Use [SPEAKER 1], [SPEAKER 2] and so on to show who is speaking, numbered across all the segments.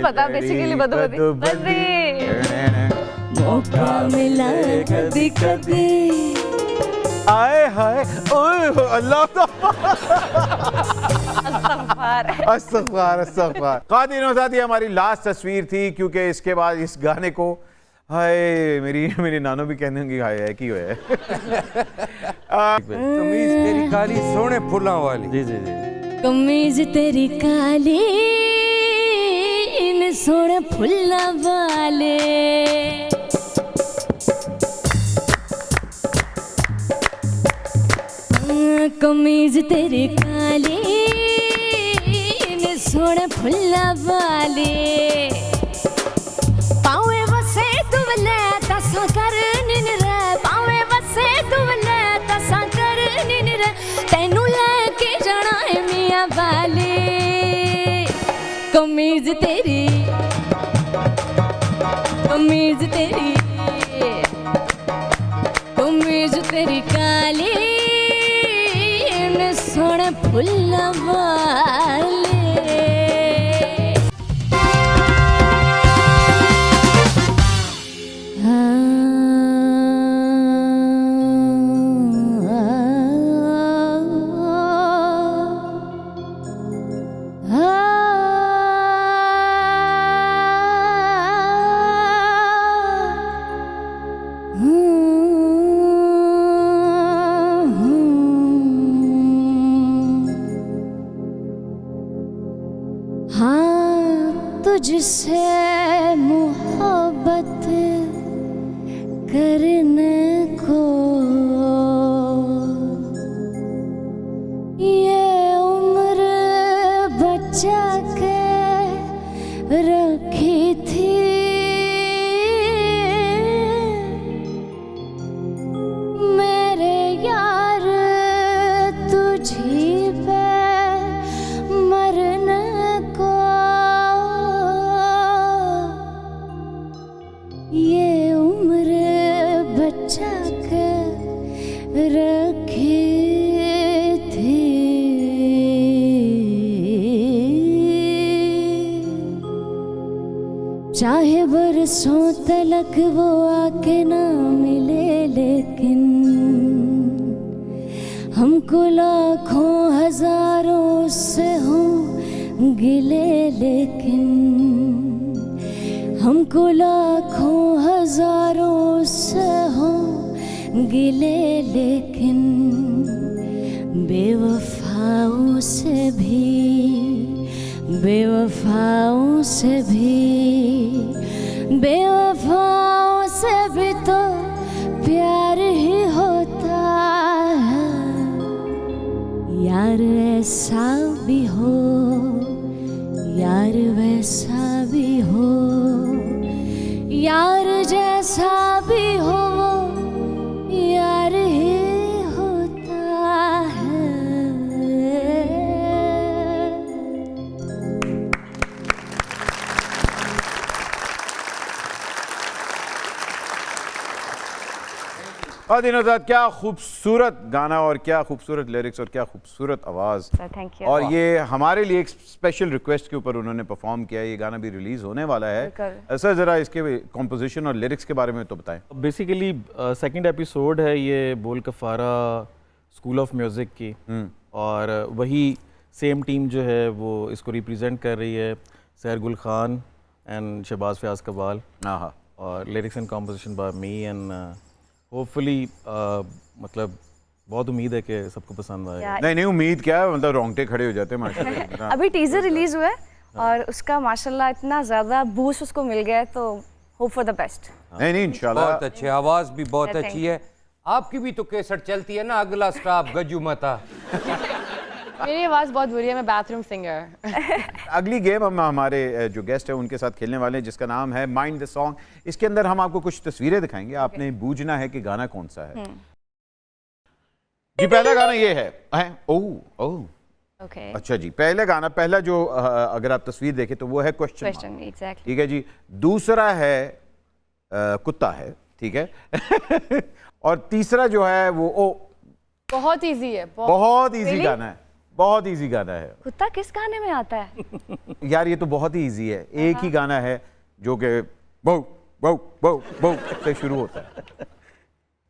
[SPEAKER 1] पता बेसिकली बदबदी
[SPEAKER 2] मौका मिला कभी कभी।
[SPEAKER 3] आए हाय ओए अल्लाह अस्तगफार। क़ादिरों साथ ये हमारी लास्ट तस्वीर थी, क्योंकि इसके बाद इस गाने को हाय मेरी नानो भी कहने होंगी हाय है की है।
[SPEAKER 4] कमीज तेरी काली सोने फूलों वाली।
[SPEAKER 3] जी जी जी।
[SPEAKER 2] कमीज तेरी काली इन सोने फुल्ला वाले। कमीज तेरी काली इन सोने फुल्ला वाले। पावे वसे तुवले तसा कर निन रे, पावे वसे तुवले तसा कर निन रे, तेनू लेके जाना है मियां वाले। कमीज तेरी कमीज तेरी कमीज तेरी काली इन सोने फुल्ला वाले। तुझसे मोहब्बत करने को ये उम्र बचा के रखी थी। मेरे यार तुझी पे मरने को ये उम्र बचा कर रखी थी। चाहे बरसों तलक वो आके ना मिले, लेकिन हमको लाखों हजारों से हों गिले, लेकिन हमको लाखों हजारों से हों गिले, लेकिन बेवफाओं से भी बेवफाओं से तो प्यार ही होता है। यार ऐसा भी हो, यार वैसा भी हो, यार जैसा भी हो वो यार ही होता है।
[SPEAKER 3] और दिनों साथ क्या खूबसूरत गाना और क्या खूबसूरत लिरिक्स और क्या खूबसूरत आवाज़।
[SPEAKER 1] Thank you.
[SPEAKER 3] और ये हमारे लिए एक स्पेशल रिक्वेस्ट के ऊपर उन्होंने परफॉर्म किया है। ये गाना भी रिलीज होने वाला है। सर ज़रा इसके कॉम्पोजिशन और लिरिक्स के बारे में तो बताएं।
[SPEAKER 5] बेसिकली सेकंड एपिसोड है ये बोल कफारा स्कूल ऑफ म्यूज़िक की, और वही सेम टीम जो है वो इसको रिप्रेजेंट कर रही है, सहर गुल खान एंड शहबाज फयाज कबाल।
[SPEAKER 3] हाँ,
[SPEAKER 5] और lyrics and composition by me and hopefully मतलब बहुत उम्मीद है कि सबको पसंद आए।
[SPEAKER 3] नहीं उम्मीद क्या है, मतलब रोंगटे खड़े हो जाते हैं माशाल्लाह।
[SPEAKER 1] अभी टीजर रिलीज हुआ है और उसका माशाल्लाह इतना ज़्यादा बूस्ट उसको मिल गया है, तो होप फॉर द बेस्ट।
[SPEAKER 3] नहीं इंशाल्लाह।
[SPEAKER 4] बहुत अच्छी आवाज़ भी बहुत अच्छी है। आपकी भी तो केसर चलती है ना, अगला स्टॉप गज्जू माता।
[SPEAKER 6] मेरी आवाज़ बहुत बुरी है, मैं बाथरूम सिंगर।
[SPEAKER 3] अगली गेम हम हमारे जो गेस्ट है उनके साथ खेलने वाले हैं, जिसका नाम है माइंड द सॉन्ग। इसके अंदर हम आपको कुछ तस्वीरें दिखाएंगे, आपने बूझना है कि गाना कौन सा है। जी पहला गाना ये है। Oh
[SPEAKER 1] okay.
[SPEAKER 3] अच्छा जी, पहला जो अगर आप तस्वीर देखें तो वो है क्वेश्चन,
[SPEAKER 1] एग्जैक्टली।
[SPEAKER 3] ठीक है जी। दूसरा है कुत्ता है, ठीक है। और तीसरा जो है वो
[SPEAKER 6] बहुत इजी है,
[SPEAKER 3] बहुत इजी गाना है, बहुत इजी गाना है
[SPEAKER 1] कुत्ता किस गाने में आता है?
[SPEAKER 3] यार, ये तो बहुत ही इजी है। एक ही गाना है जो कि बो बो बो बो से शुरू होता है।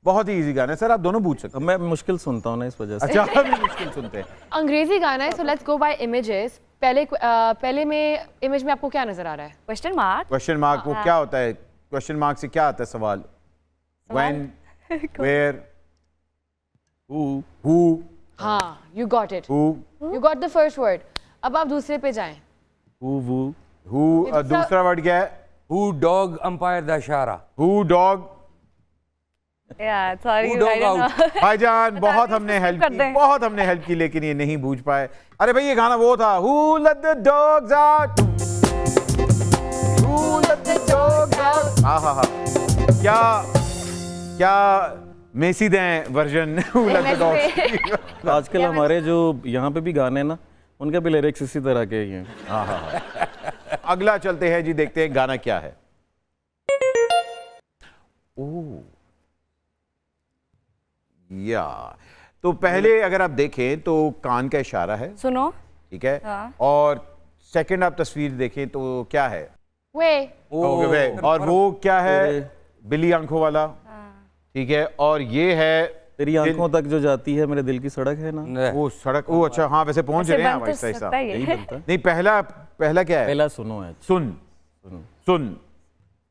[SPEAKER 3] बहुत ही इजी गाना है सर, आप दोनों पूछ सकते
[SPEAKER 5] अब मैं मुश्किल सुनता हूँ ना, इस वजह से।
[SPEAKER 3] हैं। अच्छा, अभी मुश्किल सुनते हैं।
[SPEAKER 6] अंग्रेजी गाना है, so let's go by images. पहले में इमेज में आपको क्या नजर आ रहा है?
[SPEAKER 1] Question mark.
[SPEAKER 3] क्वेश्चन मार्क वो क्या होता है? क्वेश्चन मार्क से क्या आता है सवाल? व्हेन, वेयर, हु,
[SPEAKER 6] हाँ, you got it.
[SPEAKER 3] Who,
[SPEAKER 6] You got the first word. अब आप दूसरे पे जाएं.
[SPEAKER 5] वो
[SPEAKER 3] हु, दूसरा वर्ड क्या है?
[SPEAKER 4] हु डॉग अंपायर द इशारा।
[SPEAKER 3] Who dog.
[SPEAKER 1] या sorry,
[SPEAKER 4] Who dog
[SPEAKER 1] I don't
[SPEAKER 4] out?
[SPEAKER 1] No.
[SPEAKER 3] भाईजान बहुत हमने हेल्प
[SPEAKER 1] कर
[SPEAKER 3] की,
[SPEAKER 1] दें।
[SPEAKER 3] बहुत हमने हेल्प की, लेकिन ये नहीं बूझ पाए। अरे भाई, ये गाना वो था, Who let the dogs out? Who let the dogs out? हाँ, क्या क्या मेसी दें version Who let the dogs?
[SPEAKER 5] आजकल हमारे जो यहाँ पे भी गाने हैं ना, उनके भी लिरिक्स इसी तरह के ही हैं।
[SPEAKER 3] हाँ। अगला चलते हैं जी, देखते हैं गाना क्या है। ओह या, तो पहले अगर आप देखें तो कान का इशारा है,
[SPEAKER 1] सुनो।
[SPEAKER 3] ठीक है,
[SPEAKER 1] हाँ।
[SPEAKER 3] और सेकंड आप तस्वीर देखें तो क्या है?
[SPEAKER 6] Way.
[SPEAKER 3] और वो क्या है? बिल्ली आंखों वाला, ठीक है, और ये है
[SPEAKER 5] तेरी आंखों तक जो जाती है मेरे दिल की सड़क है ना,
[SPEAKER 3] वो सड़क। वो अच्छा, हाँ, वैसे पहुंच
[SPEAKER 1] ऐसे
[SPEAKER 3] रहे हैं
[SPEAKER 1] बन तो
[SPEAKER 3] आहिस्ता आहिस्ता।
[SPEAKER 1] सकता ही
[SPEAKER 5] यही
[SPEAKER 1] है।
[SPEAKER 5] बनता है।
[SPEAKER 3] नहीं, पहला क्या है?
[SPEAKER 5] पहला सुनो है।
[SPEAKER 3] सुन, सुन,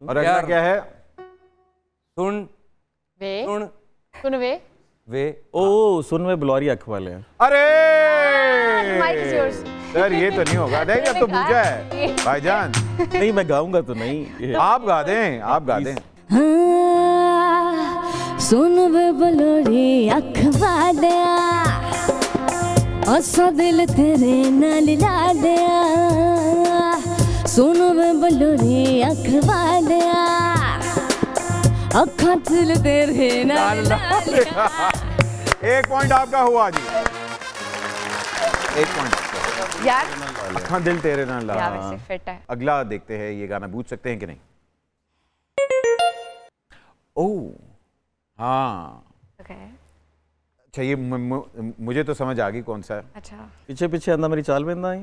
[SPEAKER 3] और अगला
[SPEAKER 4] यार।
[SPEAKER 3] क्या है?
[SPEAKER 4] सुन
[SPEAKER 6] Way.
[SPEAKER 4] सुन
[SPEAKER 6] सुन वे.
[SPEAKER 4] वे।
[SPEAKER 5] ओ सुन में बुलारी अख वाले हैं।
[SPEAKER 3] अरे
[SPEAKER 6] mic is yours.
[SPEAKER 3] सर, ये तो नहीं होगा। नहीं, अब तो पूछा है भाईजान।
[SPEAKER 5] नहीं, मैं गाऊंगा तो नहीं, ये
[SPEAKER 3] आप गा दें, आप गा दें।
[SPEAKER 2] हाँ, सुन वे बलोरी अख वालिया, असा दिल तेरे नाल ला दिया। सुन वे बलोरी अख वालिया, अखा दिल तेरे नाल ला दिया।
[SPEAKER 3] एक पॉइंट आपका हुआ जी, एक पॉइंट आपका।
[SPEAKER 1] यार,
[SPEAKER 3] हाँ, दिल तेरे नाल
[SPEAKER 1] या
[SPEAKER 3] ला।
[SPEAKER 1] वैसे फिट है।
[SPEAKER 3] अगला देखते हैं, ये गाना बूझ सकते हैं कि नहीं? ओह हाँ,
[SPEAKER 1] ओके,
[SPEAKER 3] अच्छा, ये मुझे तो समझ आ गई कौन सा है।
[SPEAKER 1] अच्छा।
[SPEAKER 5] पीछे पीछे अंदा मेरी चाल बेंदा आई।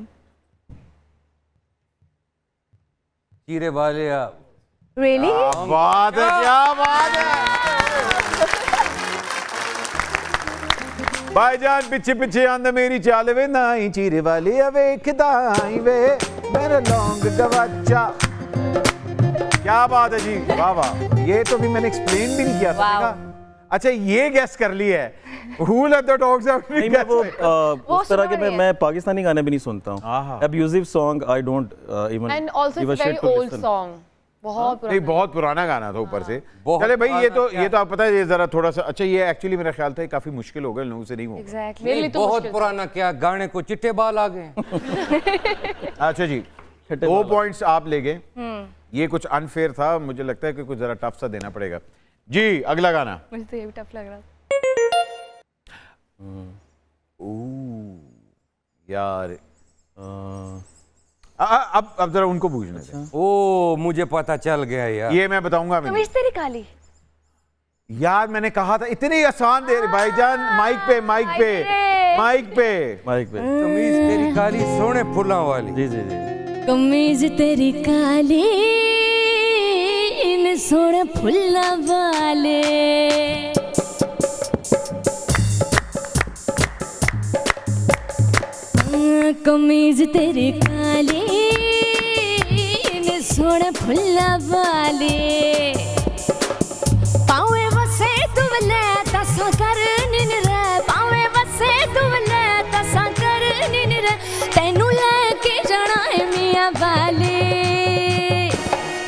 [SPEAKER 4] चीरे वाले
[SPEAKER 1] रियली?
[SPEAKER 3] बात है, क्या बात है भाईजान। पीछे पीछे आंदा मेरी चाल वे नाई, चीरे वाले वेखदा आई वे मेरा लौंग गवाचा। क्या बात है जी, वाह वाह। ये तो भी मैंने एक्सप्लेन भी नहीं किया था।
[SPEAKER 1] वाह।
[SPEAKER 3] देखा? अच्छा, ये गेस कर ली है। Who let the dogs out?
[SPEAKER 5] नहीं, मैं वो उस तरह के
[SPEAKER 1] सुना है।
[SPEAKER 5] मैं पाकिस्तानी गाने भी नहीं सुनता
[SPEAKER 3] आहा।
[SPEAKER 5] हूँ। Abusive song I don't even
[SPEAKER 6] And also
[SPEAKER 5] give a
[SPEAKER 6] it's a very
[SPEAKER 5] shit to
[SPEAKER 6] old
[SPEAKER 5] listen.
[SPEAKER 6] song. बहुत
[SPEAKER 3] नहीं,
[SPEAKER 6] पुराना.
[SPEAKER 3] बहुत पुराना गाना था ऊपर से।
[SPEAKER 4] बहुत
[SPEAKER 3] चले भाई, ये तो
[SPEAKER 4] पुराना
[SPEAKER 3] आप पता है, ये जरा थोड़ा सा, अच्छा, ये एक्चुअली मेरा ख्याल था ये काफी मुश्किल हो गया, लोगों से नहीं होगा।
[SPEAKER 1] एग्जैक्टली।
[SPEAKER 6] मेरे लिए तो
[SPEAKER 4] बहुत
[SPEAKER 6] मुश्किल था.
[SPEAKER 4] पुराना क्या, गाने को चिट्टे बाल आ गए।
[SPEAKER 3] अच्छा जी,
[SPEAKER 5] छठे
[SPEAKER 3] 2
[SPEAKER 5] वाला।
[SPEAKER 3] पॉइंट्स आप ले गए। ये कुछ अनफेयर था, मुझे लगता है कि कुछ जरा टफ सा देना पड़ेगा जी। अगला गाना।
[SPEAKER 1] मुझे तो ये भी टफ लग रहा था।
[SPEAKER 3] यार,
[SPEAKER 5] अ,
[SPEAKER 3] अब जरा उनको पूछने दें।
[SPEAKER 4] ओ मुझे पता चल गया यार।
[SPEAKER 3] ये मैं बताऊंगा मैंने।
[SPEAKER 1] कमीज तेरी काली।
[SPEAKER 3] यार, मैंने कहा था इतनी आसान दे रहे भाईजान। माइक पे, माइक पे, माइक पे।
[SPEAKER 5] माइक पे।
[SPEAKER 4] कमीज तेरी काली सोने फूला वाली।
[SPEAKER 5] जी जी जी।
[SPEAKER 2] कमीज तेरी काली इन सोने फुल्ला वाले, कमीज तेरी काली इन सोने फुल्ला वाले, पावे बसे तुवले तसा कर निन रे, पावे बसे तुवले तसा कर निन रे, तेनू लेके जाना है मियां वाले,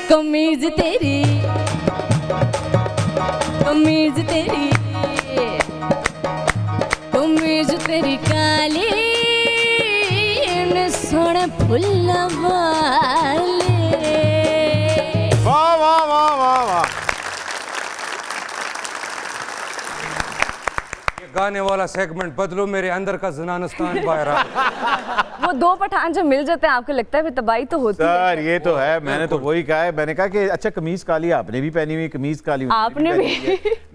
[SPEAKER 2] कमीज तेरी, कमीज तेरी, कमीज तेरी काली इन सोने फुल्ला वाले।
[SPEAKER 3] वाह वाह वाह वाह वाह।
[SPEAKER 4] आने वाला सेगमेंट बदलो, मेरे अंदर का जनानस्तान बाहर आ।
[SPEAKER 1] वो 2 पठान जब मिल जाते हैं आपको लगता है फिर तबाही तो होती है।
[SPEAKER 3] सर ये तो है, मैंने तो वही कहा है, मैंने कहा कि अच्छा कमीज काली आपने भी पहनी हुई, कमीज काली
[SPEAKER 1] आपने भी।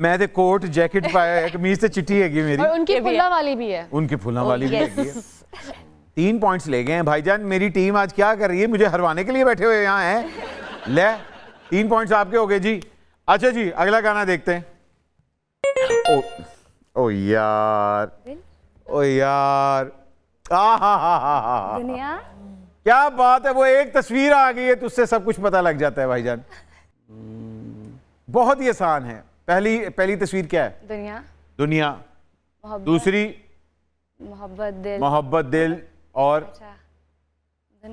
[SPEAKER 3] मैं तो कोट जैकेट पाया है, कमीज तो चिट्टी हैगी मेरी,
[SPEAKER 6] और उनकी फुल्ला वाली भी है।
[SPEAKER 3] उनकी फुल्ला वाली भी हैगी है। 3 पॉइंट्स ले गए हैं भाईजान। मेरी टीम आज क्या कर रही है, मुझे हरवाने के लिए बैठे हुए यहाँ हैं। ले 3 पॉइंट्स आपके हो गए जी। अच्छा जी अगला गाना देखते हैं। ओ यार, ओ यार,
[SPEAKER 1] दुनिया
[SPEAKER 3] क्या बात है, वो एक तस्वीर आ गई है तो उससे सब कुछ पता लग जाता है भाईजान। बहुत ही आसान है। पहली तस्वीर क्या है?
[SPEAKER 1] दुनिया,
[SPEAKER 3] दुनिया।
[SPEAKER 1] मोहब्बत,
[SPEAKER 3] दूसरी
[SPEAKER 1] मोहब्बत दिल,
[SPEAKER 3] मोहब्बत दिल, और
[SPEAKER 1] अच्छा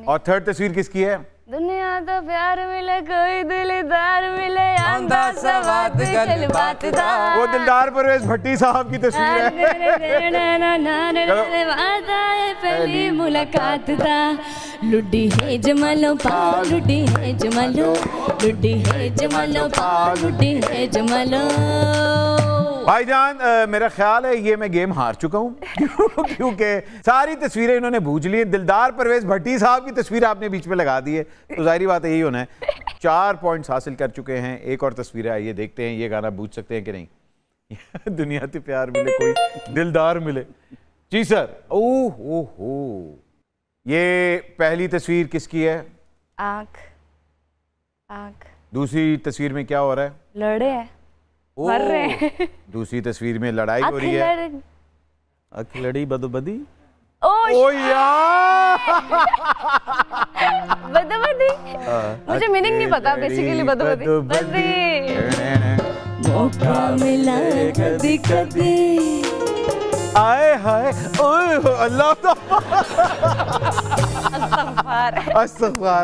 [SPEAKER 3] और थर्ड तस्वीर किसकी है?
[SPEAKER 1] दुनिया तो प्यार मिले कोई दिलदार मिले आंदा सवाद चल बात दा।
[SPEAKER 3] वो दिलदार परवेज भट्टी साहब की तस्वीर है।
[SPEAKER 2] पहली मुलाकात दा लुड्डी है जमालो पा लुड्डी है जमालो लुड्डी है जमालो पा लुड्डी है जमालो।
[SPEAKER 3] भाईजान मेरा ख्याल है ये मैं गेम हार चुका हूँ क्योंकि सारी तस्वीरें इन्होंने बूझ ली हैं। दिलदार परवेज भट्टी साहब की तस्वीर आपने बीच में लगा दी है, तो जाहिर बात है यही होना है। 4 पॉइंट्स हासिल कर चुके हैं। एक और तस्वीर है, ये देखते हैं ये गाना बूझ सकते हैं कि नहीं। दुनिया ते प्यार मिले कोई दिलदार मिले। जी सर। ओह हो, ये पहली तस्वीर किसकी है?
[SPEAKER 1] आँख, आँख
[SPEAKER 3] दूसरी तस्वीर में क्या हो रहा है?
[SPEAKER 1] लड़े हैं, मर रहे हैं।
[SPEAKER 3] दूसरी तस्वीर में लड़ाई हो रही है।
[SPEAKER 5] अखलड़ी बदोबदी।
[SPEAKER 3] ओ यार
[SPEAKER 1] बदबदी, मुझे मीनिंग नहीं पता बेसिकली। बदबदी
[SPEAKER 2] मौका मिला कभी कभी
[SPEAKER 3] आए हाय ओए अल्लाह अस्तगफार।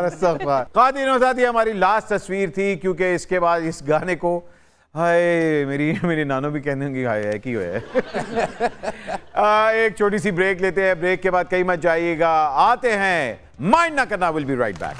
[SPEAKER 3] ख़ातिन साथ ही हमारी लास्ट तस्वीर थी, क्योंकि इसके बाद इस गाने को हाय मेरी नानो भी कहने होंगी हाय है कि है। एक छोटी सी ब्रेक लेते हैं, ब्रेक के बाद कहीं मत जाइएगा, आते हैं माइंड ना करना, विल बी राइट बैक।